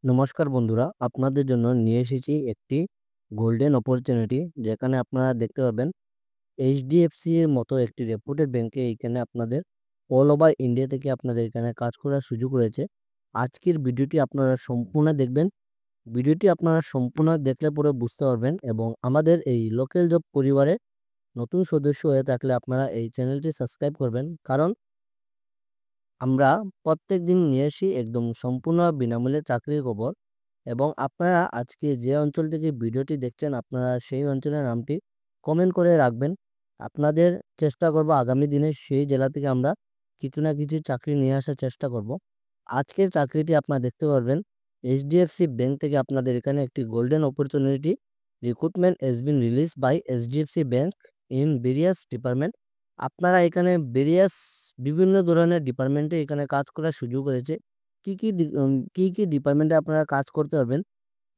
নমস্কার বন্ধুরা, আপনাদের জন্য নিয়ে এসেছি একটি গোল্ডেন অপরচুনিটি, যেখানে আপনারা দেখতে পাবেন এইচডিএফসি এর মতো একটি রেপুটেড ব্যাংকে এইখানে আপনাদের অল ওভার ইন্ডিয়া থেকে আপনাদের এখানে কাজ করার সুযোগ রয়েছে। আজকের ভিডিওটি আপনারা সম্পূর্ণ দেখবেন। ভিডিওটি আপনারা সম্পূর্ণ দেখলে পরে বুঝতে পারবেন, এবং আমাদের এই লোকাল জব পরিবারে নতুন সদস্য হয়ে থাকলে আপনারা এই চ্যানেলটি সাবস্ক্রাইব করবেন, কারণ আমরা প্রত্যেকদিন নিয়ে আসি একদম সম্পূর্ণ বিনামূল্যে চাকরির খবর। এবং আপনারা আজকে যে অঞ্চল থেকে ভিডিওটি দেখছেন, আপনারা সেই অঞ্চলের নামটি কমেন্ট করে রাখবেন। আপনাদের চেষ্টা করব আগামী দিনে সেই জেলা থেকে আমরা কিছু না কিছু চাকরি নিয়ে আসার চেষ্টা করব। আজকের চাকরিটি আপনারা দেখতে পারবেন এইচডিএফসি ব্যাংক থেকে। আপনাদের এখানে একটি golden opportunity recruitment has been release by HDFC bank in various department. আপনারা এখানে ভেরিয়াস বিভিন্ন ধরনের ডিপার্টমেন্টে এখানে কাজ করার সুযোগ রয়েছে। কি কি ডিপার্টমেন্টে আপনারা কাজ করতে পারবেন,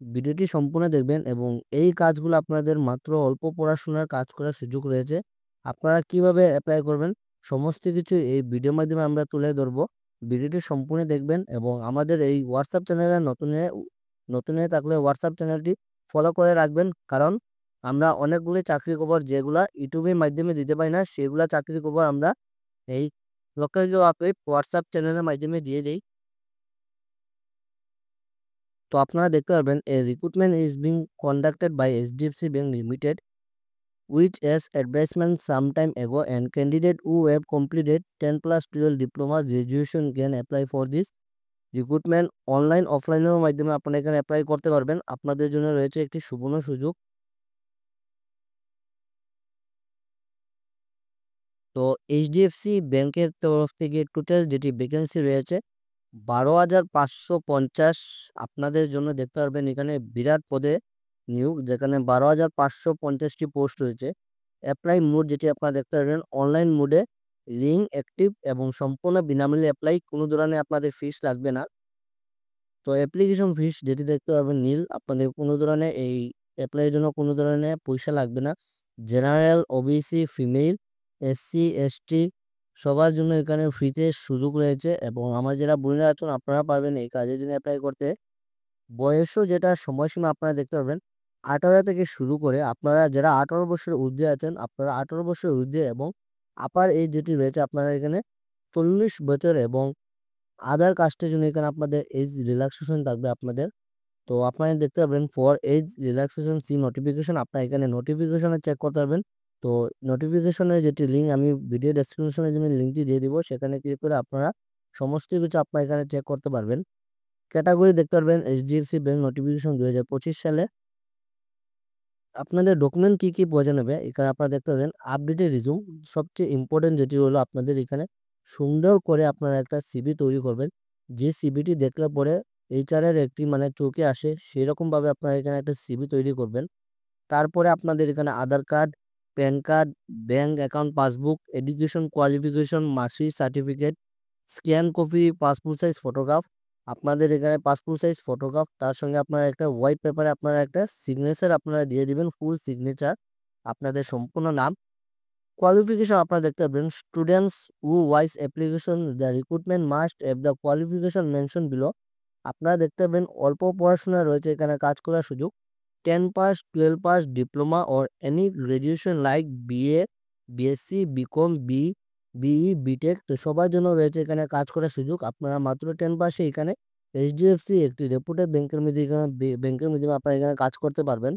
ভিডিওটি সম্পূর্ণ দেখবেন। এবং এই কাজগুলো আপনাদের মাত্র অল্প পড়াশোনার কাজ করার সুযোগ রয়েছে। আপনারা কিভাবে অ্যাপ্লাই করবেন সমস্ত কিছু এই ভিডিওর মাধ্যমে আমরা তুলে ধরবো। ভিডিওটি সম্পূর্ণ দেখবেন, এবং আমাদের এই হোয়াটসঅ্যাপ চ্যানেলে নতুন হয়ে থাকলে হোয়াটসঅ্যাপ চ্যানেলটি ফলো করে রাখবেন, কারণ আমরা অনেকগুলি চাকরি খবর যেগুলা ইউটিউবের মাধ্যমে দিতে পারি না, সেগুলা চাকরি খবর আমরা এই লোকাল জব অ্যাপে হোয়াটসঅ্যাপ চ্যানেলের মাধ্যমে দিয়ে দিই। তো আপনারা দেখতে পারবেন এ recruitment is being conducted by HDFC bank limited, which as advertisement sometime ago, and candidate who have completed 10 plus 12 diploma graduation can apply for this recruitment. Online অফলাইনের মাধ্যমে আপনারা এখানে অ্যাপ্লাই করতে পারবেন। আপনাদের জন্য রয়েছে একটি সুবর্ণ সুযোগ। তো এইচডিএফসি ব্যাংকের তরফ থেকে টোটাল যেটি ভ্যাকেন্সি রয়েছে 12,550। আপনাদের জন্য দেখতে পারবেন এখানে বিরাট পদে নিয়োগ, যেখানে 12,550টি পোস্ট রয়েছে। অ্যাপ্লাই মোড যেটি আপনারা দেখতে পারবেন অনলাইন মোডে, লিঙ্ক অ্যাক্টিভ এবং সম্পূর্ণ বিনামূল্যে অ্যাপ্লাই, কোনো ধরনের আপনাদের ফিস লাগবে না। তো অ্যাপ্লিকেশন ফিস যেটি দেখতে পারবেন নীল, আপনাদের কোনো ধরনের এই অ্যাপ্লাইয়ের জন্য কোনো ধরনের পয়সা লাগবে না। General, OBC, female, SC, ST সবার জন্য এখানে ফ্রিতে সুযোগ রয়েছে। এবং আমার যারা বোনেরা আছেন, আপনারা পারবেন এই কাজের জন্য অ্যাপ্লাই করতে। বয়সও যেটা সময়সীমা আপনারা দেখতে পাবেন 18 থেকে শুরু করে, আপনারা যারা 18 বছরের ঊর্ধ্বে আছেন, আপনারা 18 বছরের ঊর্ধ্বে এবং আপার এজ যেটি রয়েছে আপনারা এখানে 40 বছর, এবং আদার কাস্টের জন্য এখানে আপনাদের এজ রিল্যাক্সেশন থাকবে আপনাদের। তো আপনারা দেখতে পাবেন for age relaxation see notification, আপনারা এখানে নোটিফিকেশনে চেক করতে পারবেন। তো নোটিফিকেশনের যেটি লিঙ্ক আমি ভিডিও ডেসক্রিপশনের জন্য লিঙ্কটি দিয়ে দিব, সেখানে ক্লিক করে আপনারা সমস্ত কিছু আপনারা এখানে চেক করতে পারবেন। ক্যাটাগরি দেখতে পারবেন এইচডিএফসি ব্যাংক নোটিফিকেশন 2025 সালে। আপনাদের ডকুমেন্ট কি প্রয়োজন হবে এখানে আপনারা দেখতে পাবেন আপডেটেড রিজুম। সবচেয়ে ইম্পর্টেন্ট যেটি হলো আপনাদের এখানে সুন্দর করে আপনারা একটা সিভি তৈরি করবেন, যে সিভিটি দেখলে পরে এইচআরের একটি মানে চোখে আসে সেরকমভাবে আপনারা এখানে একটা সিভি তৈরি করবেন। তারপরে আপনাদের এখানে Aadhaar card, PAN card, bank account passbook, education qualification, marksheet, certificate, scan copy, passport size photograph. আপনাদের এখানে পাসপোর্ট সাইজ ফটোগ্রাফ, তার সঙ্গে আপনারা একটা হোয়াইট পেপারে আপনারা একটা সিগনেচার আপনারা দিয়ে দিবেন, ফুল সিগনেচার, আপনাদের সম্পূর্ণ নাম। কোয়ালিফিকেশন আপনারা দেখতে পাবেন students who wise application the recruitment must have the qualification mention below. আপনারা দেখতে পাবেন অল্প পড়াশোনা রয়েছে এখানে কাজ করার সুযোগ। 10 pass, 12 pass, diploma or any graduation like BA, BSc, BCom, BE, BTech, তো সবার জন্য রয়েছে এখানে কাজ করার সুযোগ। আপনারা মাত্র 10 পাসে এখানে এইচডিএফসি একটি রেপুটেড ব্যাংকের মধ্যে এখানে ব্যাংকের মাধ্যমে আপনারা এখানে কাজ করতে পারবেন।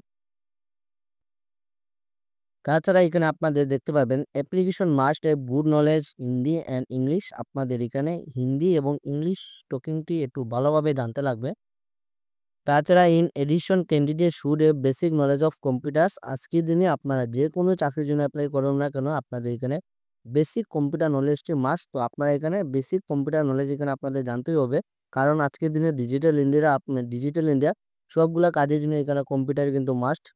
তাছাড়া এখানে আপনাদের দেখতে পাবেন application must have good knowledge Hindi and English. আপনাদের এখানে হিন্দি এবং ইংলিশ টকিংটি একটু ভালোভাবে জানতে লাগবে। তাছাড়া in addition candidate should have basic knowledge of computers. আজকের দিনে আপনারা যে কোনো চাকরির জন্য অ্যাপ্লাই করুন না কেন, আপনাদের এখানে বেসিক কম্পিউটার নলেজটি মাস্ট। তো আপনারা এখানে বেসিক কম্পিউটার নলেজ এখানে আপনাদের জানতেই হবে, কারণ আজকের দিনে ডিজিটাল ইন্ডিয়া সবগুলা কাজের জন্য এখানে কম্পিউটার কিন্তু must.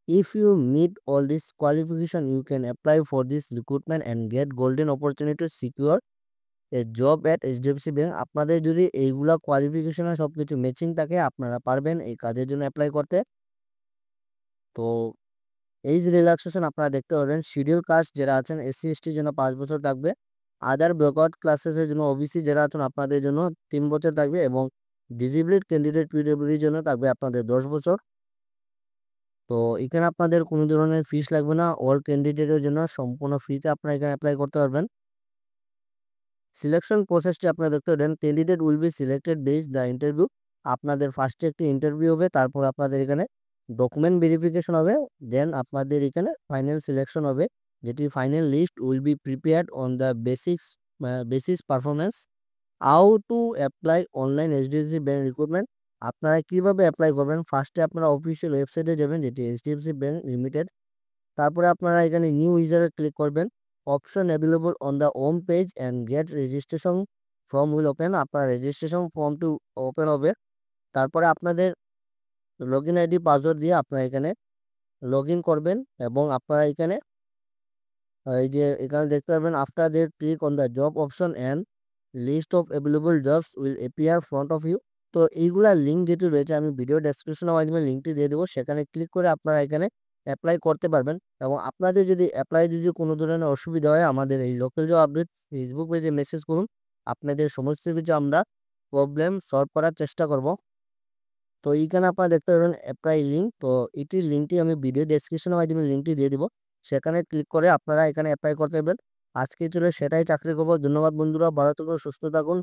If you meet all this qualification, you can apply for this recruitment and get golden opportunity to secure a job at HDFC Bank. আপনাদের যদি এইগুলা কোয়ালিফিকেশনে সবকিছু ম্যাচিং থাকে, আপনারা পারবেন এই কাজের জন্য অ্যাপ্লাই করতে। তো এইজ রিল্যাক্সেশন আপনারা দেখতে পারবেন শিডিউল কাস্ট যারা আছেন এসসি এসটির জন্য 5 বছর থাকবে। আদার ব্যাকওয়ার্ড ক্লাসেসের জন্য ওবিসি যারা আছেন আপনাদের জন্য 3 বছর থাকবে, এবং ডিসেবলড ক্যান্ডিডেট পিডব্লিউডির জন্য থাকবে আপনাদের 10 বছর। তো এখানে আপনাদের কোনো ধরনের ফিস লাগবে না। অল ক্যান্ডিডেটের জন্য সম্পূর্ণ ফ্রিতে আপনারা এখানে অ্যাপ্লাই করতে পারবেন। সিলেকশন প্রসেসটি আপনারা দেখতে পারেন, candidate will be selected based the interview. আপনাদের ফার্স্টে একটি ইন্টারভিউ হবে, তারপর আপনাদের এখানে ডকুমেন্ট ভেরিফিকেশন হবে, দেন আপনাদের এখানে ফাইনাল সিলেকশন হবে, যেটি final list will be prepared on the basis performance. How to apply online HDFC bank recruitment. আপনারা কীভাবে অ্যাপ্লাই করবেন, ফার্স্টে আপনারা অফিসিয়াল ওয়েবসাইটে যাবেন, যেটি এইচডিএফসি ব্যাংক লিমিটেড। তারপরে আপনারা এখানে নিউ ইউজারে ক্লিক করবেন। Option available on the home page and get registration form will open. আপনার রেজিস্ট্রেশন ফর্মটি ওপেন হবে। তারপরে আপনাদের লগ ইন আইডি পাসওয়ার্ড দিয়ে আপনারা এখানে লগ ইন করবেন এবং আপনারা এখানে এই যে এখানে দেখতে পারবেন, after there click on the job option and list of available jobs will appear front of you. তো এইগুলা লিঙ্ক যেটি রয়েছে আমি ভিডিও ডেসক্রিপশনের মাধ্যমে লিঙ্কটি দিয়ে দেবো, সেখানে ক্লিক করে আপনারা এখানে অ্যাপ্লাই করতে পারবেন। এবং আপনাদের যদি কোনো ধরনের অসুবিধা হয়, আমাদের এই লোকাল জব আপডেট ফেসবুক পেজে মেসেজ করুন। আপনাদের সমস্ত কিছু আমরা প্রবলেম সলভ করার চেষ্টা করব। তো এইখানে আপনারা দেখতে পারবেন অ্যাপ্লাই লিঙ্ক। তো এটির লিঙ্কটি আমি ভিডিও ডেসক্রিপশনের মাধ্যমে লিঙ্কটি দিয়ে দিব, সেখানে ক্লিক করে আপনারা এখানে অ্যাপ্লাই করতে পারবেন। আজকে চলে সেটাই চাকরি করবো। ধন্যবাদ বন্ধুরা, ভালো থাকুন, সুস্থ থাকুন।